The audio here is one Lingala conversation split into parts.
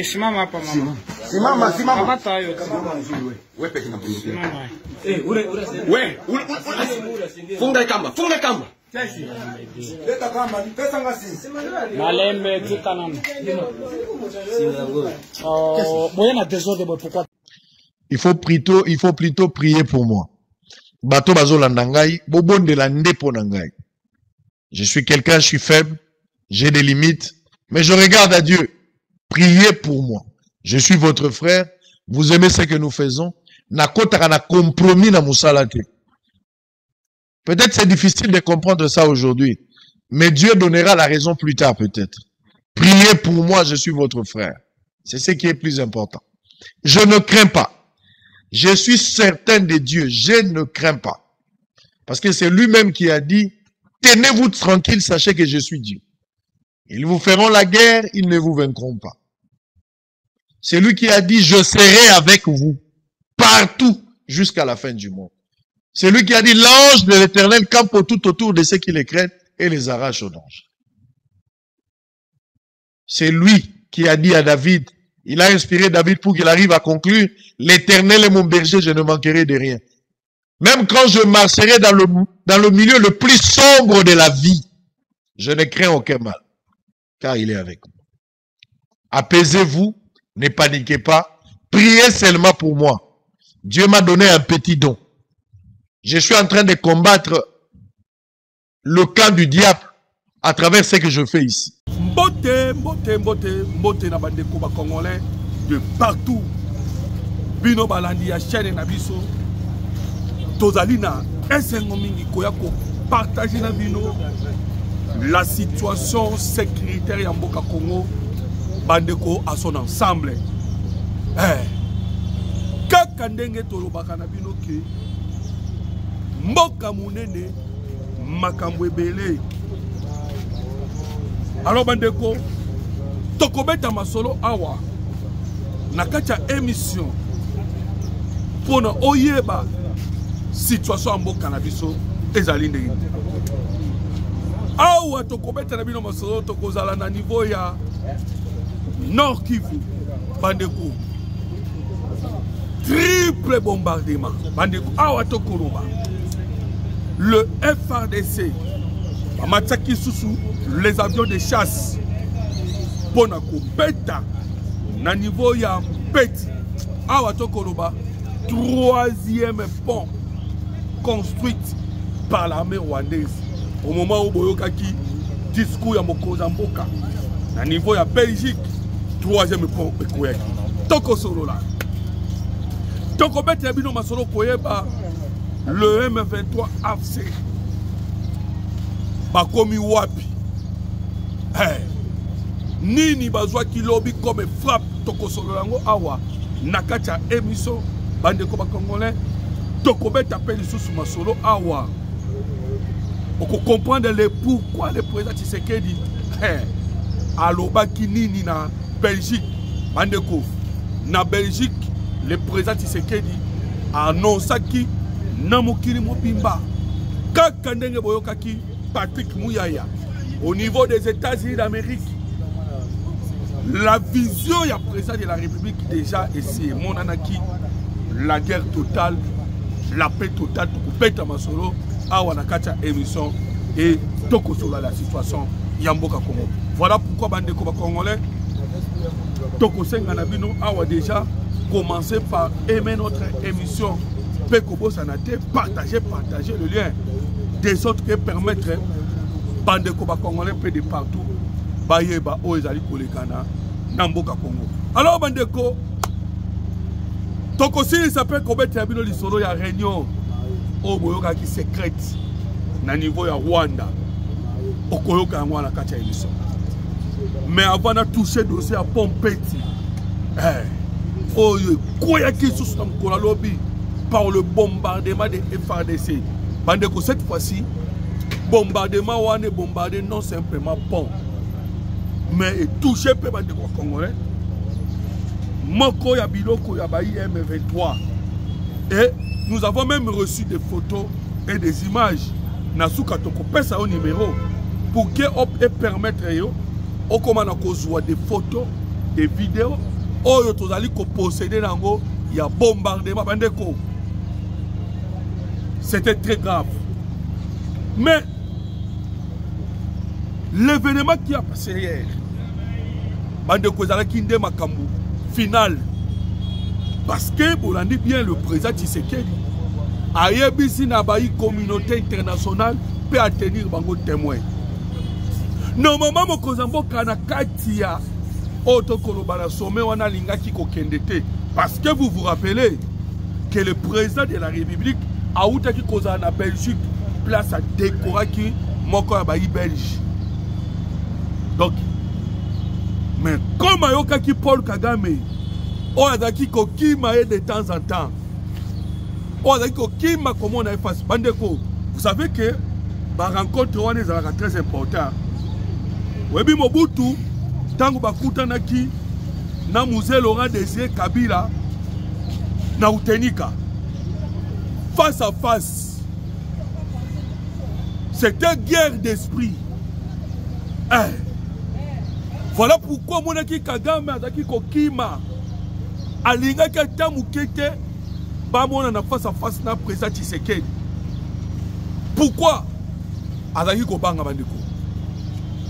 Simama hapa mama. Simama. Hapata hiyo. Wewe peke yako. Simama. Funga kamba. Leta kamba, pesa ngasi. Malembe tika nani. Boya na désordre pourquoi? Il faut plutôt prier pour moi. Bato bazolanda ngai, bobondela ndepo na ngai. Je suis quelqu'un, je suis faible, j'ai des limites, mais je regarde à Dieu. Priez pour moi. Je suis votre frère, vous aimez ce que nous faisons. Nakotaka na compromis na musalate. Peut-être c'est difficile de comprendre ça aujourd'hui, mais Dieu donnera la raison plus tard peut-être. Priez pour moi, je suis votre frère. C'est ce qui est plus important. Je ne crains pas. Je suis certain de Dieu, je ne crains pas. Parce que c'est lui-même qui a dit, tenez-vous tranquille, sachez que je suis Dieu. Ils vous feront la guerre, ils ne vous vaincront pas. C'est lui qui a dit, je serai avec vous partout jusqu'à la fin du monde. C'est lui qui a dit, l'ange de l'Éternel campe tout autour de ceux qui les craignent et les arrache au danger. C'est lui qui a dit à David, il a inspiré David pour qu'il arrive à conclure, l'Éternel est mon berger, je ne manquerai de rien. Même quand je marcherai dans le milieu le plus sombre de la vie, je ne crains aucun mal, car il est avec moi. Apaisez-vous, ne paniquez pas, priez seulement pour moi. Dieu m'a donné un petit don. Je suis en train de combattre le camp du diable à travers ce que je fais ici. Mbote na bandeko ba congolais de partout. Bino balandi ya chaîne na biso. Tozali na esengo mingi koya ko partager na bino la situation sécuritaire ya mboka Congo bandeko à son ensemble. Kaka ndenge tolobaka na bino ke mboka munene makambo ebele. Alors bandeko tokobeta masolo awa nakacha émission pona oyeba situation mboka na biso ezali ndenge awa tokobeta na bino masolo tokozala na niveau ya Nord Kivu bandeko triple bombardement bandeko awa tokoloba le FARDC Mataki Soussou, les avions de chasse pour beta na niveau ya petit awato koloba troisième pont construit par l'armée rwandaise au moment où boyokaki discours ya mokonza mboka na niveau ya Belgique troisième pont ekoyaki toko solola toko beta bino masolo koyeba le M23 AFC bakomi wapi nini bazwa kilobi comme frappe tokosolo yango awa nakacha émission bandeko ba congolais tokobeta pe lisusu masolo awa oko comprendre le pourquoi le président Tshisekedi alobaki nini na Belgique bandeko na Belgique le président Tshisekedi annonçaki na mokili mobimba kaka ndenge boyokaki Patrick Mouyaya au niveau des États-Unis d'Amérique. La vision ya président de la République déjà essayé mon anaki la guerre totale, la paix totale pour peta masolo awa nakacha émission et toko sur la situation yamboka Congo. Voilà pourquoi bandeko ba congolais toko senga na bino awa déjà commencer par aimer notre émission Pekobo Sanate, partager le lien des autres qui permettre bandeko ba congolais de partout bayeba o ezali kolekana na mboka Congo. Alors bandeko toko si ça peut kobeta bino lisolo ya réunion o boyoka ki secrète na niveau ya Rwanda okoyoka yango na kati ya émission. Mais avant de toucher dossier à Pompeti oyo koya ki sous na mkola lobby par le bombardement de FARDC. Bandeko cette fois-ci bombardement wane bombardé non simplement pont mais touché peu bandeko congolais Moko ya biloko ya bayi M23. Et nous avons même reçu des photos et des images. Nasuka toko pesa au numéro pour que on permettre yo au comment na des photos, des vidéos, oyo tozali ko posséder nango ya bombardement bandeko. C'était très grave. Mais l'événement qui a passé hier, bandeko zala kinde makambu final. Parce que, vous l'avez dit bien, le président Tshisekedi a yebisi na bayi communauté internationale peut tenir bango témoin. Normalement, mon kozambo kanakatia otokoloba na sommet wana lingaki kokendete. Parce que vous vous rappelez que le président de la République a outaki koza na Belgique place à décoraki moko ya bayi belge. Donc, mais comme ayokaki Paul Kagame, on a dit qu'il de temps en temps. On a dit qu'il m'a comme on a fait. Vous savez que la rencontre est très importante. Webi Mobutu, tant que Bakuta Naki, na musée Laurent Désiré Kabila, na Utenika, face à face. C'était guerre d'esprit. Voilà pourquoi Monaki Kagame a dit Kokima. Alinga kata mukete bamona na face à face na président Tshisekedi. Pourquoi azaki ko banga bandeko?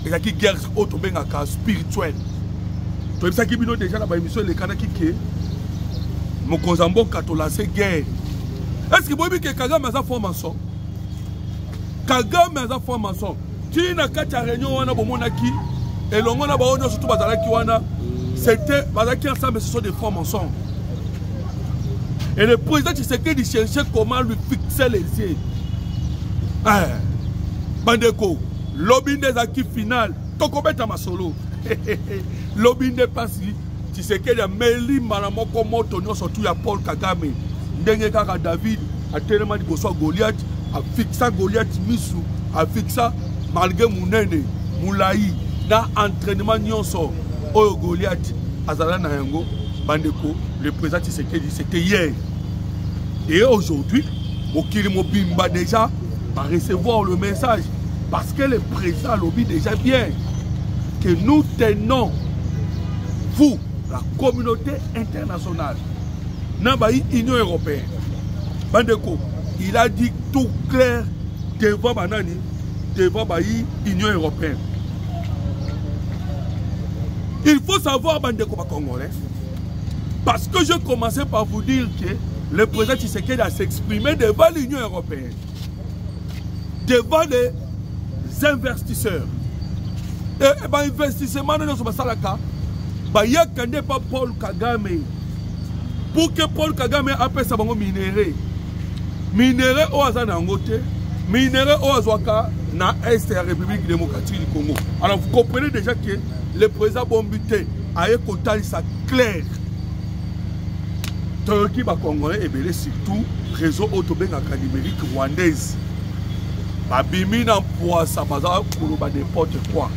Ezaki guerre otobenga ka spirituelle. To ebisaki bino déjà na ba émission le kanaki ke mokonzambo katolase guerre. Est-ce que boyebi ke Kagame aza formation? Kagame aza formation. Tina kata réunion wana bomonaki elongo na baonyo surtout bazalaki wana. C'était, ensemble, ce sont des formes ensemble. Et le président Tshisekedi cherchait comment lui fixer les yeux. Bandeko, lobby des acquis final, Tokobeta Masolo. Lobby des passi, Tshisekedi a mêlé Malamoko Motonio, surtout il y a Paul Kagame. Ndenge Kaka David, a tellement dit que Goliath, a fixé Goliath Missou, a fixé malgré Mounene, Moulaï, dans l'entraînement Nyonso. Oyo Goliath Azala na yango bandeko le président Tshisekedi c'était hier et aujourd'hui Mokili Mobimba déjà va recevoir le message parce que le président lobby déjà bien que nous tenons vous la communauté internationale Nabayi Union européenne bandeko il a dit tout clair devant Banani devant Bayi Union européenne. Il faut savoir, bandeko congolais, parce que je commençais par vous dire que le président Tshisekedi a s'exprimé devant l'Union européenne, devant les investisseurs. Et l'investissement de notre salaka, il y a pas Paul Kagame. Pour que Paul Kagame appelle ça minéré. Minéré au Azanangote, minéré au Azwaka, na Est de la République démocratique du Congo. Alors vous comprenez déjà que le président Bombité a écouté ça clair. Turquie va congolais et surtout réseau autobénga numérique rwandaise. Babimi n'emploi ça baza koloba n'importe quoi.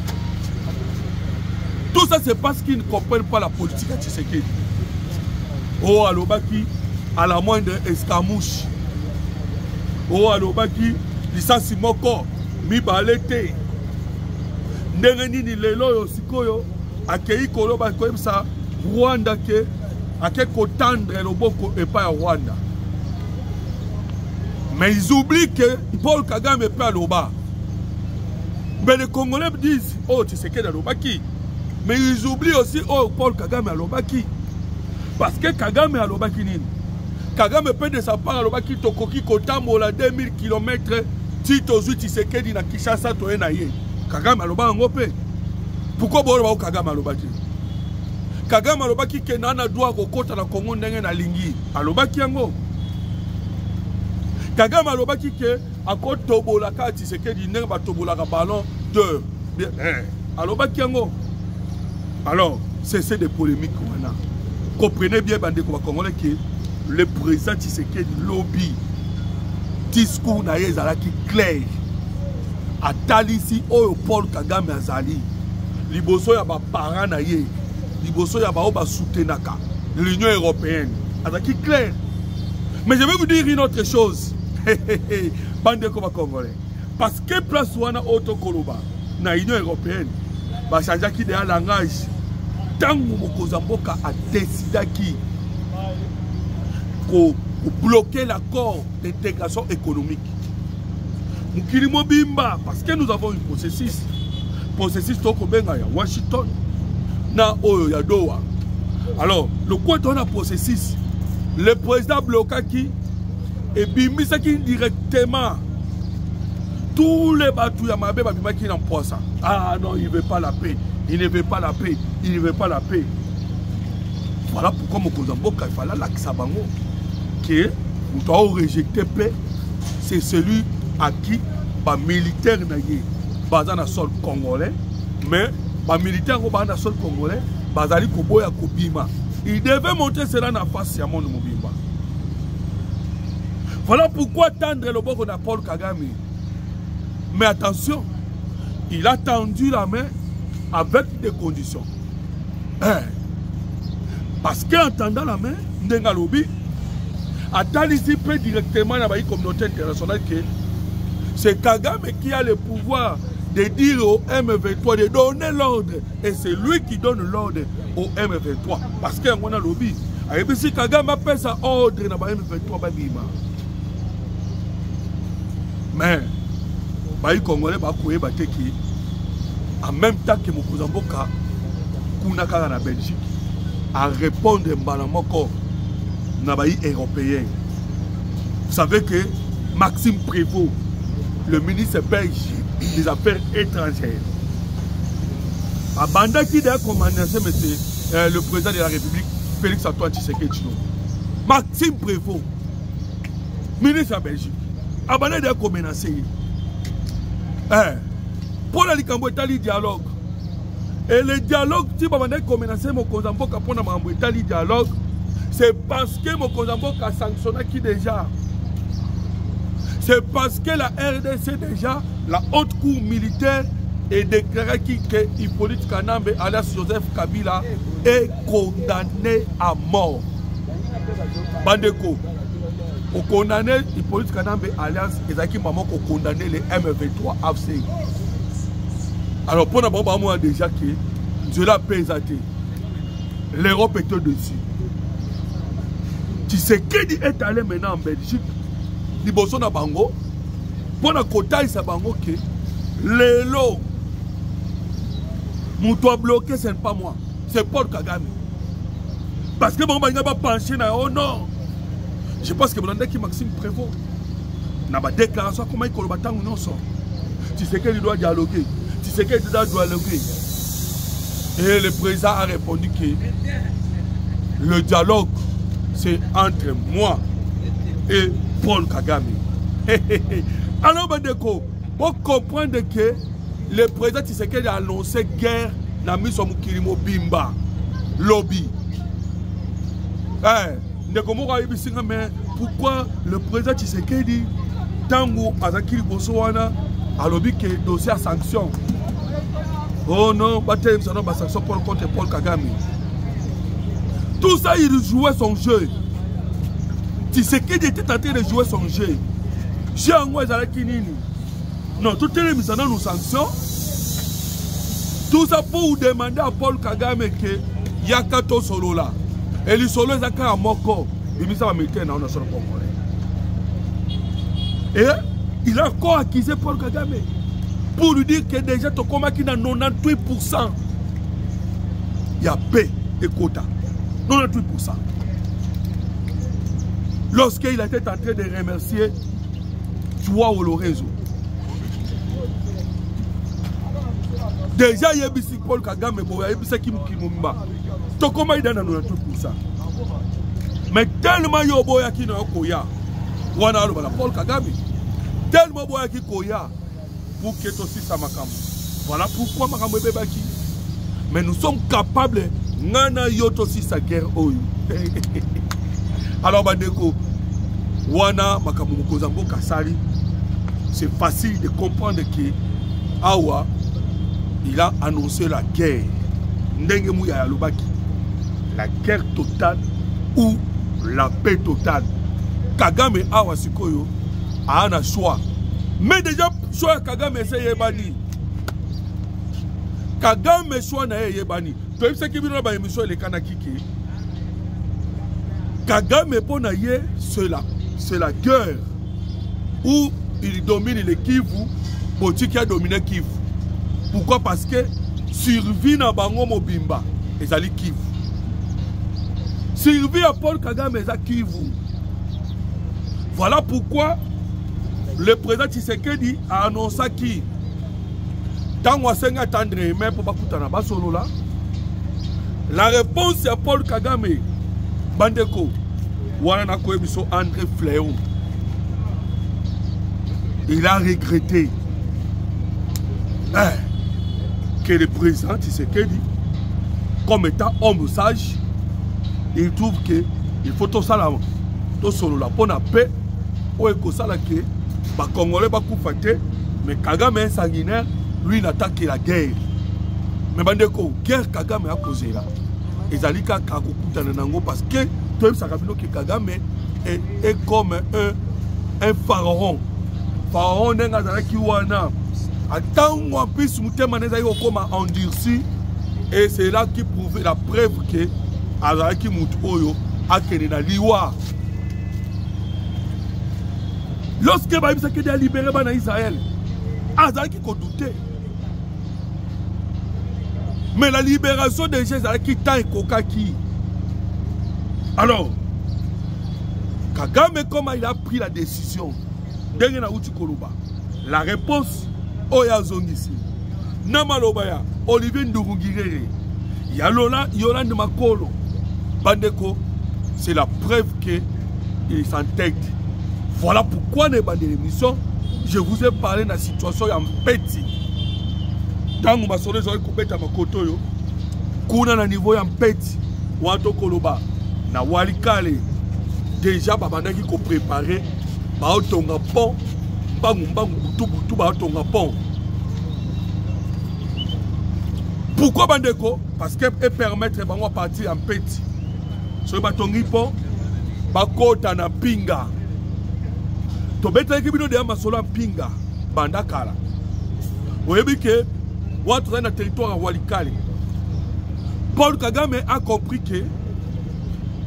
Tout ça c'est parce qu'ils ne comprennent pas la politique à Tshisekedi. Oh alobaki à la moindre escarmouche. Oh alobaki licence moko mi balete. Ndenge nini lelo yo sikoyo akei koloba koyebisa Rwanda ke ake kotandre loboko epa ya Rwanda. Mais ils oublient que Paul Kagame peut aloba. Mais les Congolais disent oh Tshisekedi alobaki. Mais ils oublient aussi oh Paul Kagame alobaki. Parce que Kagame alobaki nini? Kagame peut de sa part alobaki tokoki kotambola 2000 km Tito Tshisekedi na Kinshasa toye na ye. Kagame aloba ngope. Pourquoi boloba Kagame alobaki? Kagame alobaki ke nana doa kokota na Congo ndenge na lingi. Alobaki yango. Kagame alobaki ke akotobola ka Tshisekedi ndenge batobola ka ballon de alobaki yango. Alors, c'est des polémiques maintenant. Comprenez bien bandeko congolais que le président Tshisekedi lobby discours na yezalaki clair. Atalisi oyo Paul Kagame azali liboso ya ba parents na ye liboso ya ba soutenaka l'Union européenne. C'est clair. Mais je vais vous dire une autre chose. Bande de Congolais. Parce que place wana auto koloba na l'Union européenne, va changer qui de langage. Tant que Mokozamboka a décidé pour bloquer l'accord d'intégration économique. Mukili Mobimba, parce que nous avons un processus Tokobenga ya Washington, na Oyo ya Doha. Alors, le quoi on a processus, le président Blokaki et Bimisaki directement tous les bateaux Yamabe Babimaki n'emploient ça. Ah non, il ne veut pas la paix, il ne veut pas la paix, il ne veut pas la paix. Voilà pourquoi Mokozamboka il fallait l'Aksabango que nous devons rejeter paix, c'est celui à qui les militaires basés dans le sol congolais, mais les militaires basés dans le sol congolais, basés Koboya Kobima. Il devait montrer cela dans la face de mon Mobimba. Voilà pourquoi tendre le bord de Paul Kagame. Mais attention, il a tendu la main avec des conditions. Parce qu'en tendant la main, Ndengalobi a participé directement dans la communauté internationale que c'est Kagame qui a le pouvoir de dire au M23 de donner l'ordre. Et c'est lui qui donne l'ordre au M23. Parce qu'on a lobby. Et si Kagame appelle ça ordre dans le M23, mais les Congolais en même temps que Mokozamboka, Kounaka na Belgique, à répondre à les Européens. Vous savez que Maxime Prévost, le ministre belge des Affaires étrangères, a bandé qui a commandé le président de la République, Félix Antoine Tshisekedi. Maxime Prévost, ministre de la Belgique, a bandé qui a menacé. Pour la Likambo Etali dialogue. Et le dialogue, si vous avez menacé Mokozamboka pour le dialogue, c'est parce que Mokozamboka a sanctionné qui déjà. C'est parce que la RDC déjà, la haute cour militaire, est déclaré que Hippolyte Kanambe, alias Joseph Kabila, est condamné à mort. Bandeko, au condamné Hippolyte Kanambe, alias Ezaki Maman, au condamné les M23 AFC. Alors pour nous, moi déjà que Dieu l'a pésaté. L'Europe était dessus. Tshisekedi est allé maintenant en Belgique. Liboso na bango pour na kotai sa bango que lelo mouto bloqué c'est pas moi, c'est Paul Kagame. Parce que bon va pencher na oh non. Je pense que Blanda qui Maxime Prévost na ba déclaration comment il koloba tango non so. Tshisekedi doit dialoguer. Tshisekedi doit dialoguer. Et le président a répondu que le dialogue c'est entre moi et Paul Kagame. Alors, Bandeko, pour comprendre que le président Tshisekedi a annoncé guerre dans Miso Mukilimo Bimba, lobby. Mais pourquoi le président Tshisekedi, Tango Azakiri Bosowana, a lobby que le dossier à sanction? Oh non, bataille de sanction contre Paul Kagame. Tout ça, il jouait son jeu. Tshisekedi était en train de jouer son jeu. J'ai un non, tout est mis dans nos sanctions. Tout ça pour demander à Paul Kagame que Yakato solo là. Et le solo est à Moko. Il va mettre dans notre Congolais. Et il a encore accusé Paul Kagame pour lui dire que déjà ton combat qui a 98%. Il y a paix et quota. 98%. Lorsqu'il était en train de remercier Joao Lorenzo. Déjà, il y a Paul Kagame, il y a Kimumba. Donc, comment il a 98%? Mais tellement il y a Boya qui n'a pas Koya. Paul Kagame. Tellement Boya qui Koya. Pour que tu aussi ça makam. Voilà pourquoi Makam Bebaki. Mais nous sommes capables. Nana Yoto aussi sa guerre. Alors, Bandeko. Wana Makamu Kozambo Kasari, c'est facile de comprendre que Awa, il a annoncé la guerre. Ndenge Mouya Yalobaki. la guerre totale ou la paix totale. Kagame awa sikoyo a un choix. Mais déjà choix Kagame c'est yebani. Kagame choix na yebani. Toi ce qui vient ba émission les kanakiki. Kagame pona ye c'est la guerre où il domine le Kivu, Boti qui a dominé Kivu. Pourquoi? Parce que survie na bango mobimba ezali Kivu. Survie à Paul Kagame ezali Kivu. Voilà pourquoi le président Tshisekedi a annoncé qui tant qu'on s'est attendre mais pour bakutana basolo là. La réponse à Paul Kagame Bandeko wana ko biso André Fléon. Il a regretté que le président Tshisekedi, comme étant homme sage, il trouve que il faut tout ça là, tout solo là pour la paix, ou que ça là que les Congolais va couper, mais Kagame est sanguinaire, lui il attaque la guerre. Mais bandeko guerre Kagame a causé là. Et Zalika Kakukuta Nango parce que tout le monde que Kagame est comme un pharaon. Pharaon n'est pas qui wana. Attends en plus mutema neza yo koma endurci et c'est là qui prouve la preuve que azaki mutu oyo akene na liwa. Lorsque Baïbisa Kedi a libéré bana Israël, azaki ko douter. Mais la libération des gens azaki tant kokaki. Alors Kagame comment il a pris la décision? La réponse Oya Zongisi Namalobaya Olivier Ndurungirere Yolande Makolo Bandeko, c'est la preuve qu'il s'entête. Voilà pourquoi dans l'émission je vous ai parlé de la situation en petit. Dans ma soirée j'aurais coupé à ma koto yo kuna na niveau en petit Wanto Koloba na Walikale déjà babandaki ko préparer Baotonga pont, pont. Pourquoi Bandeko? Parce que permettre de partir en petit. Sur Batongi pont, Bakota na pinga. To beta kibino de Amasolo en pinga, Bandakala. Vous voyez que, on est dans le territoire à Walikale. Paul Kagame a compris que,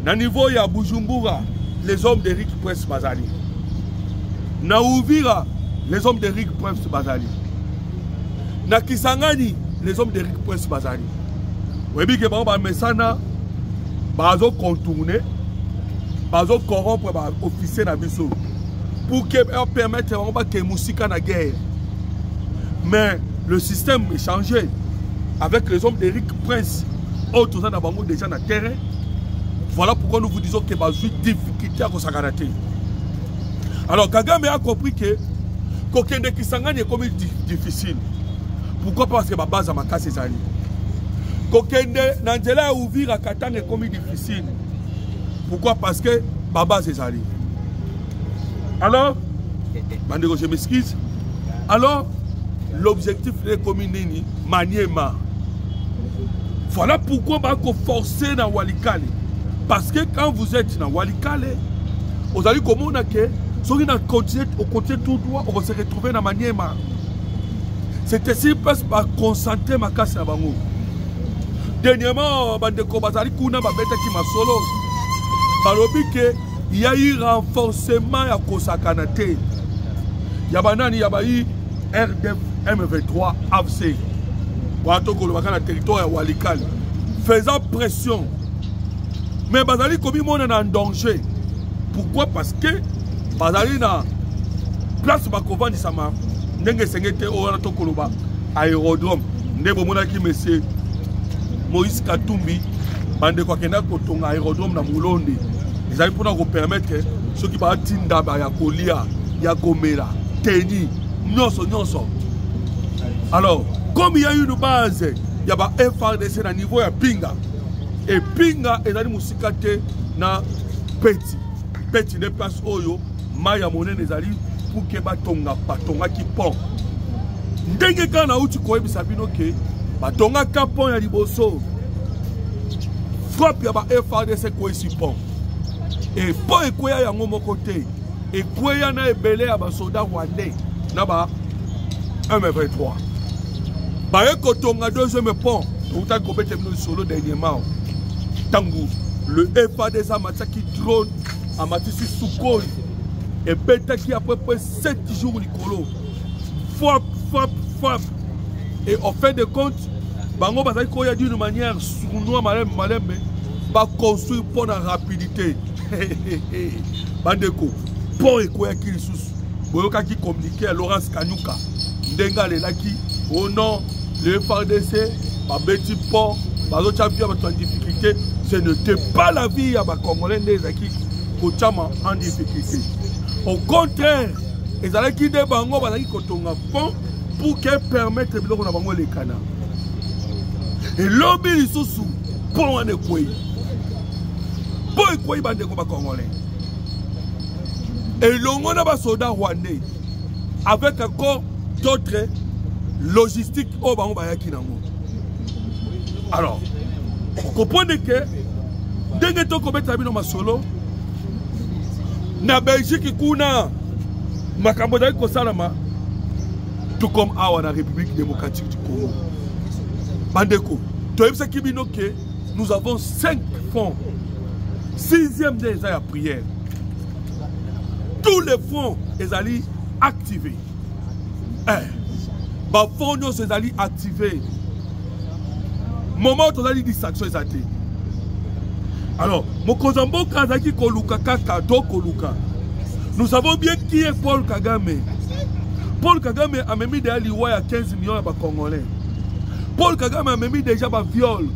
dans le niveau de Bujumbura, les hommes d'Eric Prince Bazali. Na Uvira, les hommes d'Eric Prince Bazali. Na Kisangani, les hommes d'Eric Prince Bazali. Vous voyez que les Messana, ils ont contourné, ils ont corrompu les officiers de Bissau pour permettre que les musiques na guerre. Mais le système est changé avec les hommes d'Eric Prince, autres gens déjà dans le terrain. Voilà pourquoi nous vous disons que y a une difficulté à s'agarater. Alors Kagame a compris que Kokende Kisangani est comme difficile. Pourquoi? Parce que ma base à ma casse est allée. Kokende Nandela Ouvir à Katang est comme difficile. Pourquoi? Parce que ma base est allée. Alors, je m'excuse. Alors, l'objectif est comme Nini, Maniema. Voilà pourquoi je suis forcé dans Walikale. Parce que quand vous êtes dans Walikale, vous allez comment que si on continue tout droit, on va se retrouver dans Maniema. C'était si parce que je concentrer ma casse à Bango. Dernièrement, Bandeko Bazali Kuna Babeta qui m'a solo. Il y a eu renforcement à Kosakanate. Il y a eu RDF M23 AFC. Pour le territoire de Walikale. Faisant pression. Mais Bazali Kobi Mon est en danger. Pourquoi? Parce que Bazali na place Bakovan Sama Nenge Sengete Orato Koloba aérodrome. Ndebo Monaki Monsieur Moïse Katumbi Bande Kwakenda Kotonga aérodrome na Moulonde. Ils allaient pour permettre ceux qui vont tinda ya Kolia, ya Gomera, Teni, Nyonso. Alors, comme il y a eu une base, il y a un FARDC à niveau de Pinga. Et Pinga est allé mousikate na Petit. Petit ne place Oyo, Maya Moné les alliés pour que Batonga qui pont. Ndenge kana uti ko ebisabino ke Batonga kapon ya liboso. frappe ya ba FARDC ko esi pont et pont ekoya yango moko te ekoya na ebele ya ba soda rwandais na ba M23 ba ekotonga deuxième pont autant ko bete bino solo dernièrement tangu le FARDC amataki drone amatisi Sukhoi et betaki à peu près 7 jours likolo frappe et en fin de compte bango bazali koya d'une manière sournois malem ba construire pour la rapidité bandeko pour ekoya ki lisusu boyoka ki communiquer à Laurence Kanyuka ndenga lelaki au nom le FARDC ba beti pont bazo tchapia ba en difficulté ce n'était pas la vie à ba congolais ndezaki ko chama en difficulté au contraire ezalaki de bango bazali kotonga pont pour qu'elle permette de biloko na bango les canards. Et l'obé lisusu pour wane kwe. Pour kwe bande ko ba congolais. Et longo na ba soda rwandais avec encore d'autres logistiques au bango ba yaki nango. Alors, vous comprenez que dès que tu commettes bino masolo na Belgique kuna makambo dai ko salama tout comme à la République démocratique du Congo. Bandeko, nous avons 5 fonds. 6e des à prière. Tous les fonds sont activés. Les fonds sont activés. Moment où les distractions sont activées. Alors, nous savons bien qui est Paul Kagame. Paul Kagame a mis des alliés à 15 millions de Congolais. Paul Kagame a mis déjà un viol.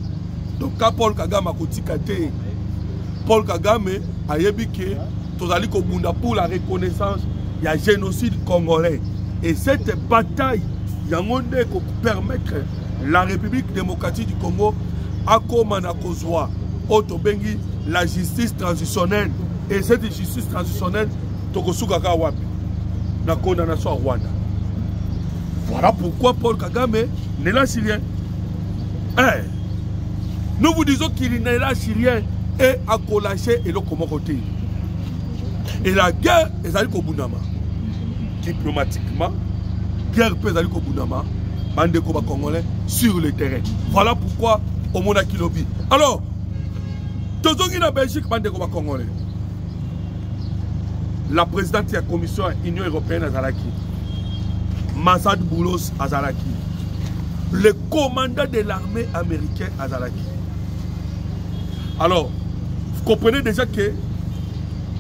Donc, quand Paul Kagame a cotisé, Paul Kagame a dit que pour la reconnaissance, il y a un génocide congolais. Et cette bataille, il y a un pour permettre la République démocratique du Congo à Komanakozwa, Otobengi, la justice transitionnelle. Et cette justice transitionnelle, Tokosugaka Wapi. La condamnation à Rwanda. Voilà pourquoi Paul Kagame n'est là syrien. Nous vous disons qu'il n'est là syrien et à Kolaché et le Komoroté. Et la guerre est allée au Bounama. Diplomatiquement, guerre peut aller au Bounama, bande Koba Congolais sur le terrain. Voilà pourquoi au Monaki Lobby. Alors, tous ceux qui sont en Belgique, bande Koba Congolais. La présidente de la Commission Union Européenne Azalaki, Massad Boulos Azalaki, le commandant de l'armée américaine Azalaki. Alors, vous comprenez déjà que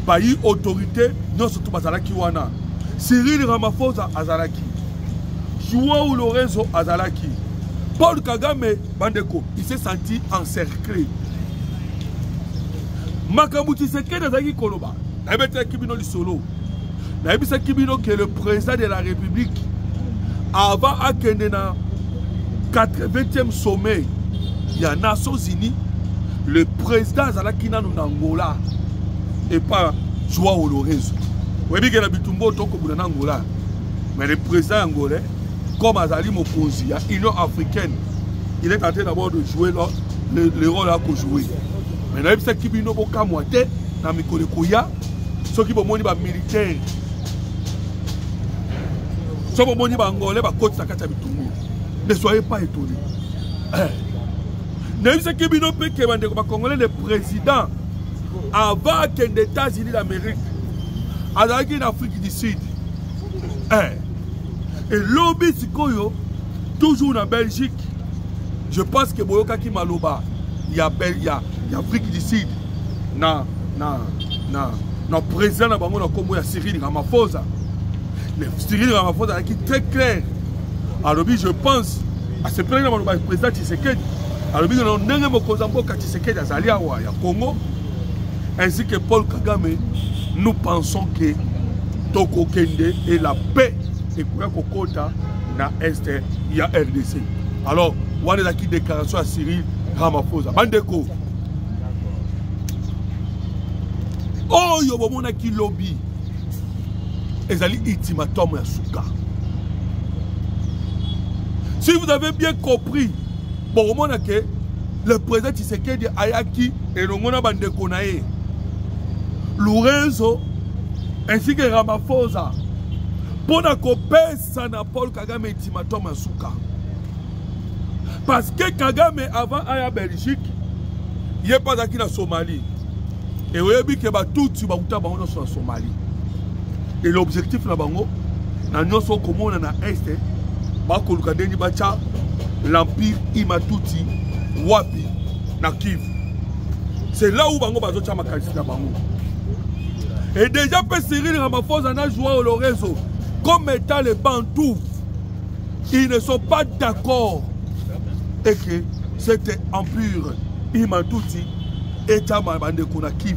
pays autorité, non surtout Azalaki Wana, Cyril Ramaphosa Azalaki, Joao Lorenzo Azalaki, Paul Kagame Bandeko, il s'est senti encerclé. Makamuti Sekedi Azalaki Koloba. Que le président de la République, avant à 80e sommet, il y a Nations Unies, le président Zalakina Angola et pas Joao Lorenzo. Mais le président angolais, comme Azali Mokonzi, l'Union africaine, il est en train d'abord de jouer le rôle à jouer. Mais il y a des gens qui ont été ceux qui ont été militaires, ceux qui ont été angolais, ne soyez pas étonnés. Le président, avant que les États-Unis d'Amérique, en Afrique du Sud, et lobby toujours en Belgique, je pense que Boyoka Kimaloba, il y a Afrique du Sud, le président de Cyril Ramaphosa. Cyril Ramaphosa est très clair. Alors, je pense à ce président Tshisekedi. Alors, Tshisekedi à Congo, ainsi que Paul Kagame, nous pensons que Toko Kende et la paix et Kokota dans l'Est, il y a RDC. Alors, on a une déclaration à Cyril Ramaphosa. Bandeko. Oh, il y a un lobby. Et ça ultimatum à Souka. Si vous avez bien compris, bon, le président Tshisekedi ayaki et l'ongona bandeko na ye Lorenzo ainsi que Ramaphosa pour na kopesa na Paul Kagame ultimatum asuka parce que Kagame avant aya Belgique il est pas aquí na Somalie et oyebi ke ba tout ba uta bango na Somalie et l'objectif na bango na nyonso komona na est ba koluka ndeni bacha l'empire Imatuti wapi na Kivu. C'est là où bango bazo cha makalisi na bango. Et déjà Cyril Ramaphosa na joué au Lorenzo comme étant les Bantous. Ils ne sont pas d'accord et que c'était empire Imatuti et bandeko na Kivu.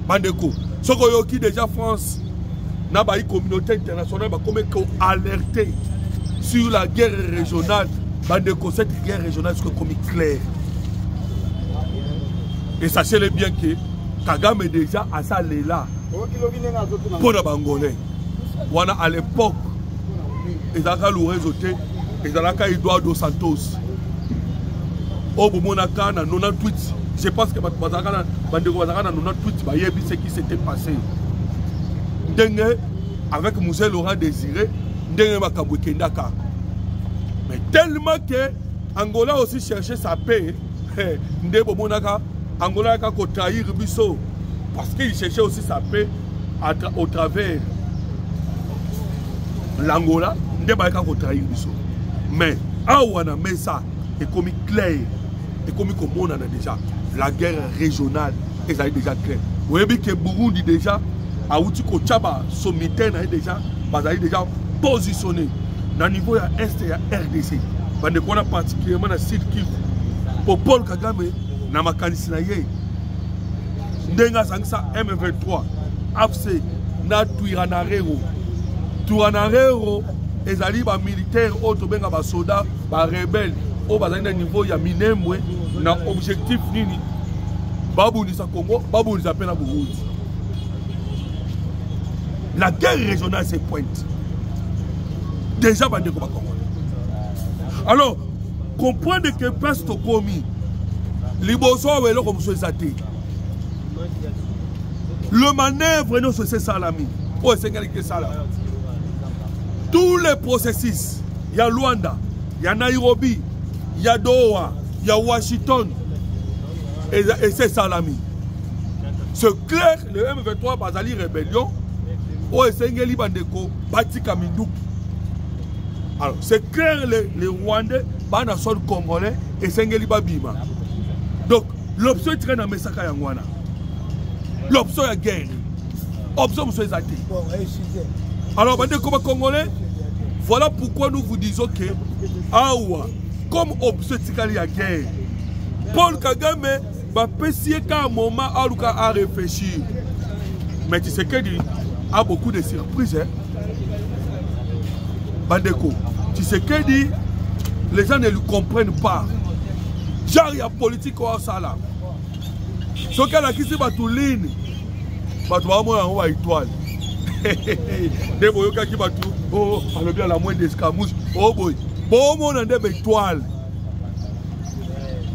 Bandeko. Soko yoki déjà France na ba communauté internationale ba comme ko alerté sur la guerre régionale. Bandeko, cette guerre régionale est comme clair. Et sachez-le bien que Kagame déjà a ça là pour les Bangolais. Wana à l'époque, ils ont Lorenzo Té, ils ont Eduardo Santos. Au Monaka, na 98, je pense que Bandeko Bazaka na 98, bah yebi ce qui s'était passé. Dengue avec Moussé Laurent Désiré, Dengue Makabwe Kendaka. Mais tellement que Angola aussi cherchait sa paix, Angola a trahir Bisso parce qu'il cherchait aussi sa paix au travers l'Angola, il a trahir Bisso. Mais Awana Mesa est comme clair, et comme on a déjà la guerre régionale, et ça est déjà clair. Vous voyez que Burundi déjà, à Outiko Tchaba, son militaire est déjà positionné. Dans le niveau de l'Est et de RDC, on a particulièrement dans le sud Kivu. Pour Paul Kagame, dans ma candidature, Ndenga Sangsa M23, AFC, na Tuiranarero. Tuiranarero, les alliés militaires, autres soldats, rebelles, au niveau de Minembwe, dans l'objectif Nini, Babou Nisa Congo, Babou Nisa Pena Burundi. La guerre régionale se pointe. Déjà, alors, comprenez que place to komi, liboso welo comme ça zate. Le manœuvre non c'est ça l'ami. Oh c'est quelque ça là. Tous les processus, il y a Luanda, il y a Nairobi, il y a Doha, il y a Washington, et c'est ça l'ami. C'est clair, le M23 Bazali rébellion, oh c'est ngeli bandeko bati Kamindou. Alors, c'est clair, les Rwandais, les sol congolais et Sengeli Babima. Donc, l'option est très dans Messaka Yangwana. L'option est guerre. L'option est athée. Alors, comme Congolais, voilà pourquoi nous vous disons que, Awa, comme option est la guerre, Paul Kagame va pécier qu'à un moment à réfléchir. Mais tu sais qu'il a beaucoup de surprises. Hein? Bandeko, tu sais que dit, les gens ne le comprennent pas. Genre, il y a politique au Sala. Ce qu'elle a quitté Batouline, Batouamo en haut étoile. Des boyoka qui batou, oh, on a bien la moindre d'escamouche, oh boy, bon, on a des étoiles.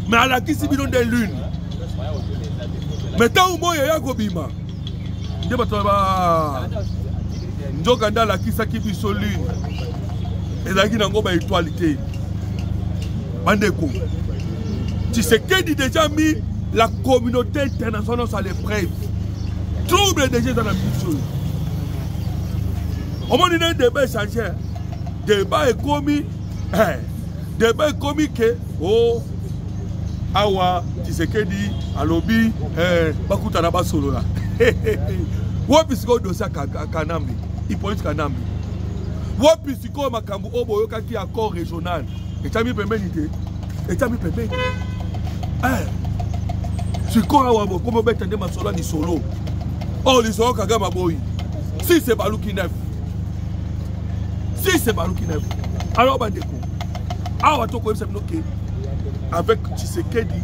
Mais à la quitté bidon de lune. Mais tant au moins, il y a Gobima. Des batouaba. Njokanda la kisa qui biso lune. Et là, il y a une étoilité. Bandeko. Tu sais qu'il a déjà mis la communauté internationale à l'épreuve. Trouble déjà dans la culture. Au moment où il y a un débat changé, débat est commis. Débat est commis que, oh, awa, tu sais qu'il dit, à lobby, bakuta na basolo là. Wapisiko dossier Kanambi, Hippolyte Kanambi. Wapisiko makambu oboyoka ki accord régional. Et tu as mis péménité. Et tu as mis péménité. C'est quoi awa comme betende masola ni solo. Oh les solo Kagame boy. Si c'est Balouki neuf. Si c'est Balouki neuf. Alors bandeko. Awa to ko que avec Tshisekedi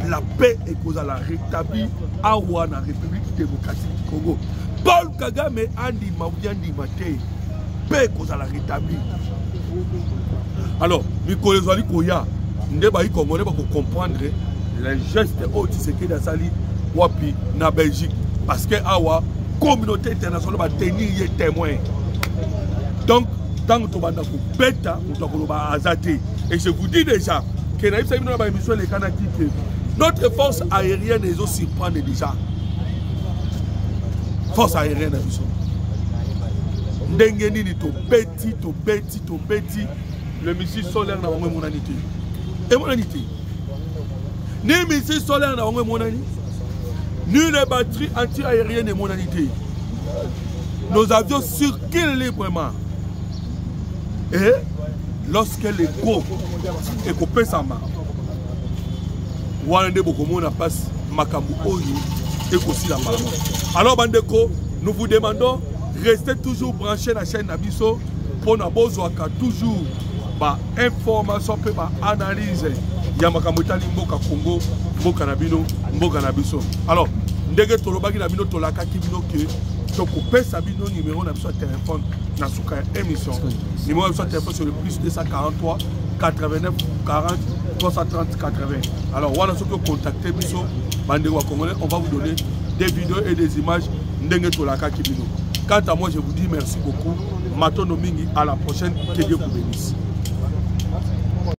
la paix est cause à la rétablir à la République démocratique du Congo. Paul Kagame andi maudiandi maté paix cause à la rétablir. Alors, Mikole Zali Koya, ne ba y congolais ba comprendre les gestes au Tshisekedi Azali wapi na Belgique parce que awa communauté internationale va tenir les témoins. Donc tant que tu vas bêta et je vous dis déjà que notre force aérienne est aussi surprendre déjà. Force aérienne est aussi. Ndengeni to beti le missile solaire na mon monanité. Et monanité. Ni missile solaire na mon monanité. Ni les batteries anti-aériennes et monanité. Nos avions circulent librement. Et lorsque les go et coupé sa main, Wande Bokomo n'a pas Makambu Oyo et aussi la main. Alors Bandeko, nous vous demandons restez toujours branchés à la chaîne Nabiso pour nous toujours information et analyse. Yamakamutali Mboka Congo, Mboka Nabino, Mboka Nabiso. Alors, ndege tolobaki Nabino tolaka kibino ke tokopé Sabino numéro na biso téléphone na suka émission. Numéro de téléphone sur le plus 243 89 40 330 80. Alors, on va nous contacter biso bandeko congolais, on va vous donner des vidéos et des images ndenge tolaka kibino. Quant à moi, je vous dis merci beaucoup. Matono Mingi, à la prochaine. Que Dieu vous bénisse.